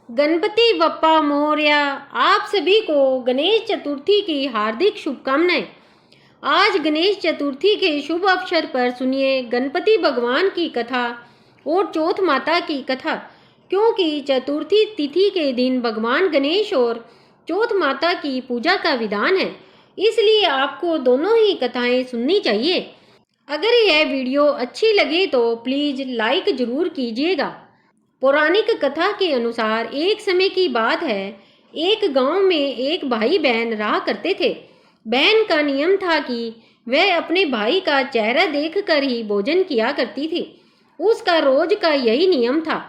गणपति बप्पा मोरया। आप सभी को गणेश चतुर्थी की हार्दिक शुभकामनाएं। आज गणेश चतुर्थी के शुभ अवसर पर सुनिए गणपति भगवान की कथा और चौथ माता की कथा, क्योंकि चतुर्थी तिथि के दिन भगवान गणेश और चौथ माता की पूजा का विधान है, इसलिए आपको दोनों ही कथाएं सुननी चाहिए। अगर यह वीडियो अच्छी लगे तो प्लीज़ लाइक ज़रूर कीजिएगा। पौराणिक कथा के अनुसार एक समय की बात है, एक गांव में एक भाई बहन रहा करते थे। बहन का नियम था कि वह अपने भाई का चेहरा देखकर ही भोजन किया करती थी। उसका रोज का यही नियम था।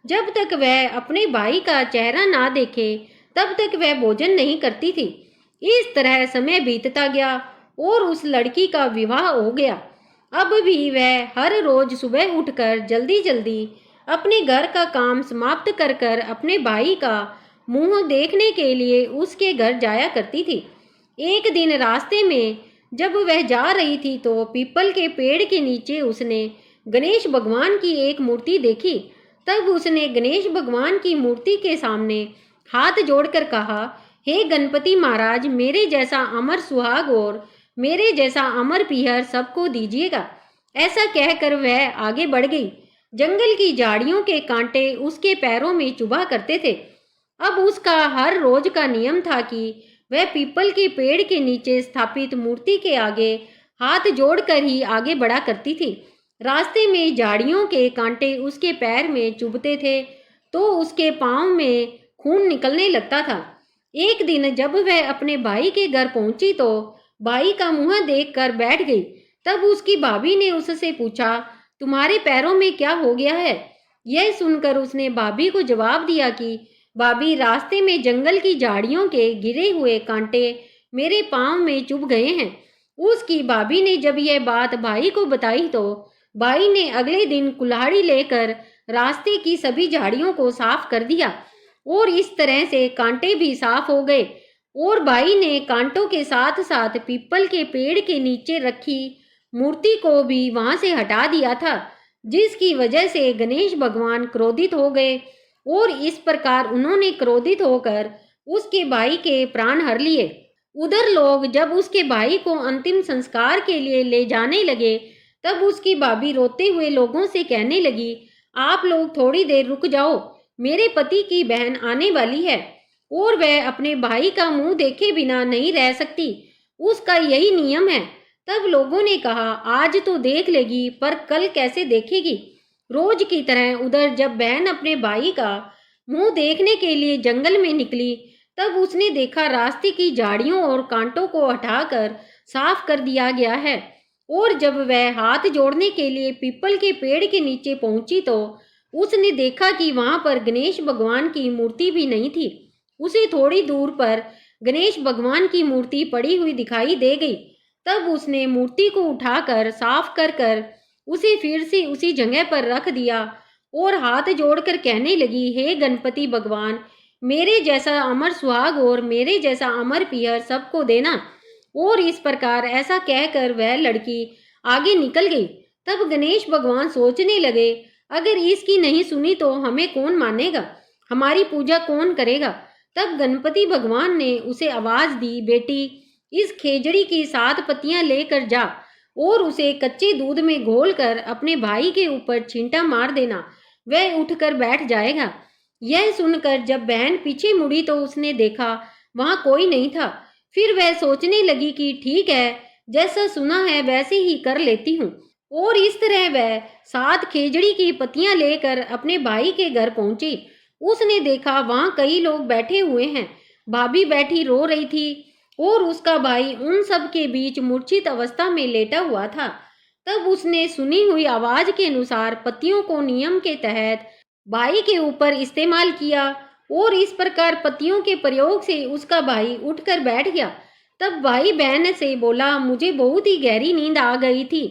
जब तक वह अपने भाई का चेहरा ना देखे तब तक वह भोजन नहीं करती थी। इस तरह समय बीतता गया और उस लड़की का विवाह हो गया। अब भी वह हर रोज सुबह उठकर जल्दी जल्दी अपने घर का काम समाप्त कर कर अपने भाई का मुंह देखने के लिए उसके घर जाया करती थी। एक दिन रास्ते में जब वह जा रही थी तो पीपल के पेड़ के नीचे उसने गणेश भगवान की एक मूर्ति देखी। तब उसने गणेश भगवान की मूर्ति के सामने हाथ जोड़कर कहा, हे गणपति महाराज, मेरे जैसा अमर सुहाग और मेरे जैसा अमर पीहर सबको दीजिएगा। ऐसा कहकर वह आगे बढ़ गई। जंगल की झाड़ियों के कांटे उसके पैरों में चुभा करते थे। अब उसका हर रोज का नियम था कि वह पीपल के पेड़ के नीचे स्थापित मूर्ति के आगे हाथ जोड़कर ही आगे बढ़ा करती थी। रास्ते में झाड़ियों के कांटे उसके पैर में चुभते थे तो उसके पांव में खून निकलने लगता था। एक दिन जब वह अपने भाई के घर पहुंची तो भाई का मुंह देखकर बैठ गई। तब उसकी भाभी ने उससे पूछा, तुम्हारे पैरों में क्या हो गया है? यह सुनकर उसने भाभी को जवाब दिया कि भाभी, रास्ते में जंगल की झाड़ियों के गिरे हुए कांटे मेरे पांव में चुभ गए हैं। उसकी भाभी ने जब यह बात भाई को बताई तो भाई ने अगले दिन कुल्हाड़ी लेकर रास्ते की सभी झाड़ियों को साफ कर दिया और इस तरह से कांटे भी साफ हो गए। और भाई ने कांटों के साथ साथ पीपल के पेड़ के नीचे रखी मूर्ति को भी वहां से हटा दिया था, जिसकी वजह से गणेश भगवान क्रोधित हो गए और इस प्रकार उन्होंने क्रोधित होकर उसके भाई के प्राण हर लिए। उधर लोग जब उसके भाई को अंतिम संस्कार के लिए ले जाने लगे तब उसकी भाभी रोते हुए लोगों से कहने लगी, आप लोग थोड़ी देर रुक जाओ, मेरे पति की बहन आने वाली है और वह अपने भाई का मुंह देखे बिना नहीं रह सकती, उसका यही नियम है। तब लोगों ने कहा, आज तो देख लेगी पर कल कैसे देखेगी। रोज की तरह उधर जब बहन अपने भाई का मुंह देखने के लिए जंगल में निकली तब उसने देखा रास्ते की झाड़ियों और कांटों को हटाकर साफ कर दिया गया है। और जब वह हाथ जोड़ने के लिए पीपल के पेड़ के नीचे पहुंची तो उसने देखा कि वहां पर गणेश भगवान की मूर्ति भी नहीं थी। उसे थोड़ी दूर पर गणेश भगवान की मूर्ति पड़ी हुई दिखाई दे गई। तब उसने मूर्ति को उठाकर साफ कर कर उसे फिर से उसी जगह पर रख दिया और हाथ जोड़कर कहने लगी, हे गणपति भगवान, मेरे जैसा अमर सुहाग और मेरे जैसा अमर पीहर सबको देना। और इस प्रकार ऐसा कहकर वह लड़की आगे निकल गई। तब गणेश भगवान सोचने लगे, अगर इसकी नहीं सुनी तो हमें कौन मानेगा, हमारी पूजा कौन करेगा। तब गणपति भगवान ने उसे आवाज दी, बेटी, इस खेजड़ी की 7 पत्तियां लेकर जा और उसे कच्चे दूध में घोलकर अपने भाई के ऊपर छींटा मार देना, वह उठकर बैठ जाएगा। यह सुनकर जब बहन पीछे मुड़ी तो उसने देखा वहां कोई नहीं था। फिर वह सोचने लगी कि ठीक है, जैसा सुना है वैसे ही कर लेती हूँ। और इस तरह वह 7 खेजड़ी की पत्तियां लेकर अपने भाई के घर पहुंची। उसने देखा वहां कई लोग बैठे हुए हैं। भाभी बैठी रो रही थी और उसका भाई उन सब के बीच मूर्छित अवस्था में लेटा हुआ था। तब उसने सुनी हुई आवाज के अनुसार पत्तियों को नियम के तहत भाई के ऊपर इस्तेमाल किया और इस प्रकार पत्तियों के प्रयोग से उसका भाई उठकर बैठ गया। तब भाई बहन से बोला, मुझे बहुत ही गहरी नींद आ गई थी।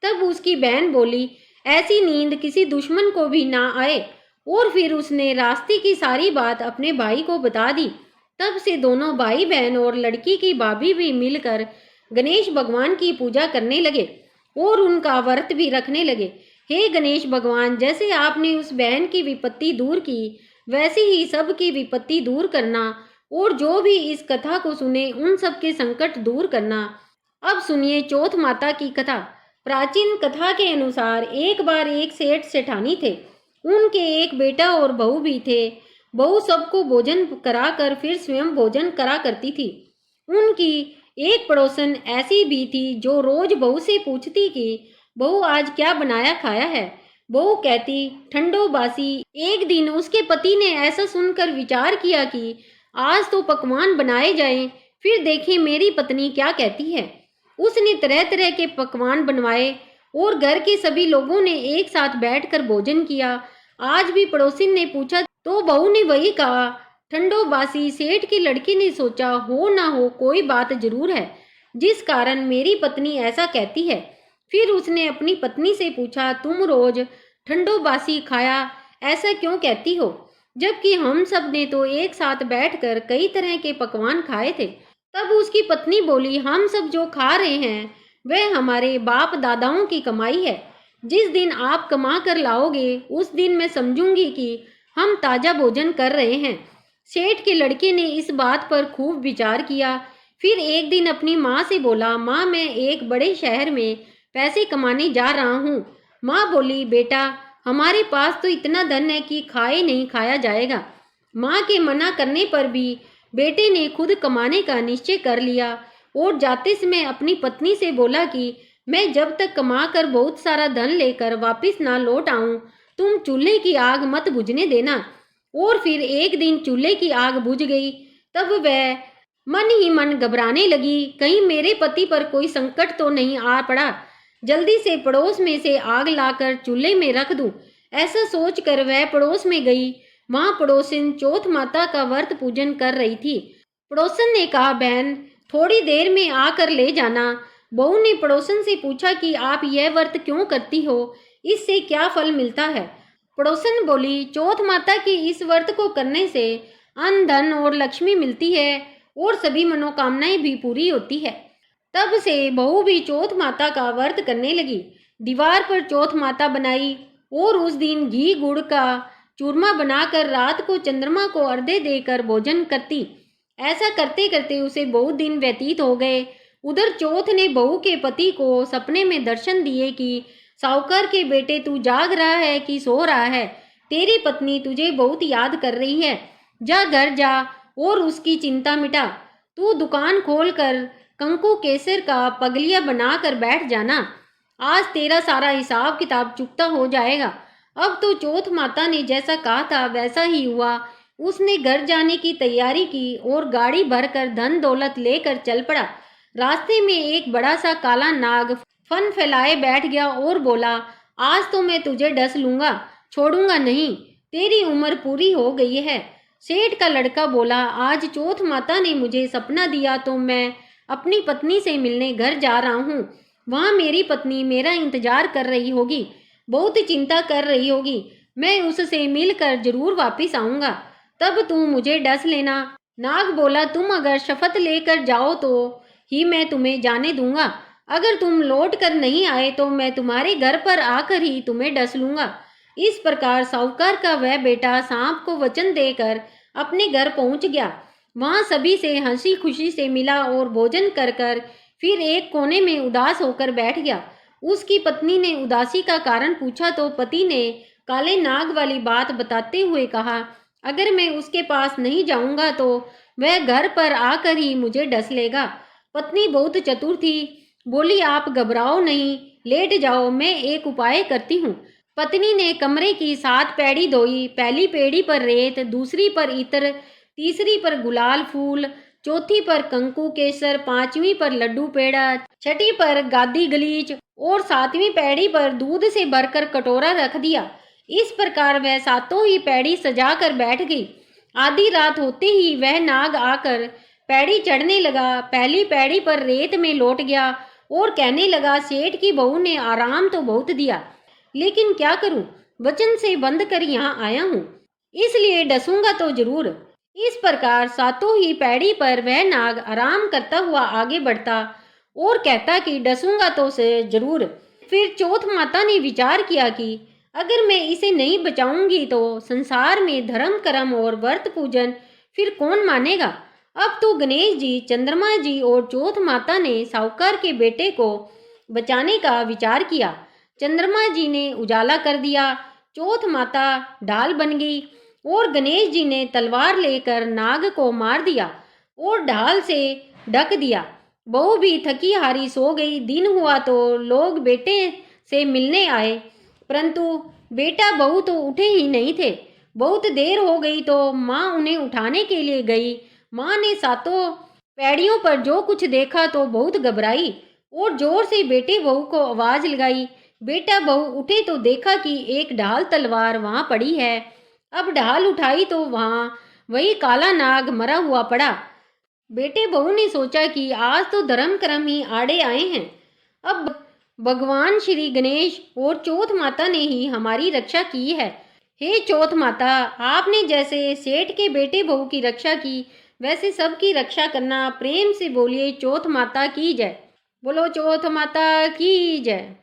तब उसकी बहन बोली, ऐसी नींद किसी दुश्मन को भी ना आए। और फिर उसने रास्ते की सारी बात अपने भाई को बता दी। तब से दोनों भाई बहन और लड़की की भाभी भी मिलकर गणेश भगवान की पूजा करने लगे और उनका व्रत भी रखने लगे। हे गणेश भगवान, जैसे आपने उस बहन की विपत्ति दूर की, वैसे ही सबकी विपत्ति दूर करना और जो भी इस कथा को सुने उन सब के संकट दूर करना। अब सुनिए चौथ माता की कथा। प्राचीन कथा के अनुसार एक बार एक सेठ सेठानी थे। उनके एक बेटा और बहू भी थे। बहू सबको भोजन कराकर फिर स्वयं भोजन करा करती थी। उनकी एक पड़ोसन ऐसी भी थी जो रोज बहू से पूछती कि बहू आज क्या बनाया खाया है। बहू कहती ठंडो बासी। एक दिन उसके पति ने ऐसा सुनकर विचार किया कि आज तो पकवान बनाए जाएं, फिर देखें मेरी पत्नी क्या कहती है। उसने तरह तरह के पकवान बनवाए और घर के सभी लोगों ने एक साथ बैठकर भोजन किया। आज भी पड़ोसिन ने पूछा तो बहू ने वही कहा, ठंडो बासी। सेठ की लड़की ने सोचा हो ना हो कोई बात जरूर है जिस कारण मेरी पत्नी ऐसा कहती है। फिर उसने अपनी पत्नी से पूछा, तुम रोज ठंडो बासी खाया ऐसा क्यों कहती हो, जबकि हम सब ने तो एक साथ बैठकर कई तरह के पकवान खाए थे। तब उसकी पत्नी बोली, हम सब जो खा रहे हैं वह हमारे बाप दादाओं की कमाई है। जिस दिन आप कमा कर लाओगे उस दिन मैं समझूंगी कि हम ताजा भोजन कर रहे हैं। सेठ के लड़के ने इस बात पर खूब विचार किया। फिर एक दिन अपनी माँ से बोला, माँ मैं एक बड़े शहर में पैसे कमाने जा रहा हूँ। माँ बोली, बेटा हमारे पास तो इतना धन है कि खाए नहीं खाया जाएगा। माँ के मना करने पर भी बेटे ने खुद कमाने का निश्चय कर लिया और जाते समय अपनी पत्नी से बोला कि मैं जब तक कमा कर बहुत सारा धन लेकर वापस ना लौट आऊं तुम चूल्हे की आग मत बुझने देना। और फिर एक दिन चूल्हे की आग बुझ गई। तब वह मन ही मन घबराने लगी, कहीं मेरे पति पर कोई संकट तो नहीं आ पड़ा। जल्दी से पड़ोस में से आग लाकर चूल्हे में रख दूं। ऐसा सोचकर वह पड़ोस में गई। वहां पड़ोसिन चौथ माता का व्रत पूजन कर रही थी। पड़ोसन ने कहा, बहन थोड़ी देर में आकर ले जाना। बहू ने पड़ोसन से पूछा कि आप यह व्रत क्यों करती हो, इससे क्या फल मिलता है। पड़ोसन बोली, चौथ माता की इस व्रत को करने से अन्न धन और लक्ष्मी मिलती है और सभी मनोकामनाएं भी पूरी होती है। तब से बहू भी चौथ माता का व्रत करने लगी। दीवार पर चौथ माता बनाई और उस दिन घी गुड़ का चूरमा बनाकर रात को चंद्रमा को अर्घ्य देकर भोजन करती। ऐसा करते करते उसे बहुत दिन व्यतीत हो गए। उधर चौथ ने बहू के पति को सपने में दर्शन दिए कि साहूकार के बेटे तू जाग रहा है कि सो रहा है, तेरी पत्नी तुझे बहुत याद कर रही है। जा घर जा और उसकी चिंता मिटा। तू दुकान खोलकर कंकु केसर का पगलिया बनाकर बैठ जाना। आज तेरा सारा हिसाब किताब चुकता हो जाएगा। अब तो चौथ माता ने जैसा कहा था वैसा ही हुआ। उसने घर जाने की तैयारी की और गाड़ी भरकर धन दौलत लेकर चल पड़ा। रास्ते में एक बड़ा सा काला नाग फन फैलाए बैठ गया और बोला, आज तो मैं तुझे डस लूंगा, छोड़ूंगा नहीं, तेरी उम्र पूरी हो गई है। सेठ का लड़का बोला, आज चौथ माता ने मुझे सपना दिया तो मैं अपनी पत्नी से मिलने घर जा रहा हूँ। वहाँ मेरी पत्नी मेरा इंतजार कर रही होगी, बहुत चिंता कर रही होगी। मैं उससे मिलकर जरूर वापिस आऊंगा, तब तू मुझे डस लेना। नाग बोला, तुम अगर शपथ लेकर जाओ तो ही मैं तुम्हें जाने दूंगा, अगर तुम लौट कर नहीं आए तो मैं तुम्हारे घर पर आकर ही तुम्हें डस लूंगा। इस प्रकार साहूकार का वह बेटा सांप को वचन देकर अपने घर पहुंच गया। वहां सभी से हंसी खुशी से मिला और भोजन कर कर फिर एक कोने में उदास होकर बैठ गया। उसकी पत्नी ने उदासी का कारण पूछा तो पति ने काले नाग वाली बात बताते हुए कहा, अगर मैं उसके पास नहीं जाऊंगा तो वह घर पर आकर ही मुझे डस लेगा। पत्नी बहुत चतुर थी, बोली, आप घबराओ नहीं, लेट जाओ, मैं एक उपाय करती हूँ। पत्नी ने कमरे की 7 पैड़ी धोई। पहली पैड़ी पर रेत, दूसरी पर इत्र, तीसरी पर गुलाल फूल, चौथी पर कंकु केसर, 5वीं पर लड्डू पेड़ा, छठी पर गादी गलीच और 7वीं पैड़ी पर दूध से भरकर कटोरा रख दिया। इस प्रकार वह 7 ही पैड़ी सजा कर बैठ गई। आधी रात होते ही वह नाग आकर पैड़ी चढ़ने लगा। पहली पैड़ी पर रेत में लौट गया और कहने लगा, सेठ की बहू ने आराम तो बहुत दिया, लेकिन क्या करूं, वचन से बंद कर यहाँ आया हूँ, इसलिए डसूंगा तो जरूर। इस प्रकार 7 ही पैड़ी पर वह नाग आराम करता हुआ आगे बढ़ता और कहता कि डसूंगा तो से जरूर। फिर चौथ माता ने विचार किया कि अगर मैं इसे नहीं बचाऊंगी तो संसार में धर्म कर्म और व्रत पूजन फिर कौन मानेगा। अब तो गणेश जी, चंद्रमा जी और चौथ माता ने साहूकार के बेटे को बचाने का विचार किया। चंद्रमा जी ने उजाला कर दिया, चौथ माता ढाल बन गई और गणेश जी ने तलवार लेकर नाग को मार दिया और ढाल से ढक दिया। बहू भी थकी हारी सो गई। दिन हुआ तो लोग बेटे से मिलने आए, परंतु बेटा बहू तो उठे ही नहीं थे। बहुत देर हो गई तो माँ उन्हें उठाने के लिए गई। माँ ने सातों पैड़ियों पर जो कुछ देखा तो बहुत घबराई और जोर से बेटे बहू को आवाज लगाई। बेटा बहू उठे तो देखा कि एक ढाल तलवार वहां पड़ी है। अब ढाल उठाई तो वहां वही काला नाग मरा हुआ पड़ा। बेटे बहू ने सोचा कि आज तो धर्म कर्म ही आड़े आए हैं। अब भगवान श्री गणेश और चौथ माता ने ही हमारी रक्षा की है। हे चौथ माता, आपने जैसे सेठ के बेटे बहू की रक्षा की, वैसे सबकी रक्षा करना। प्रेम से बोलिए चौथ माता की जय। बोलो चौथ माता की जय।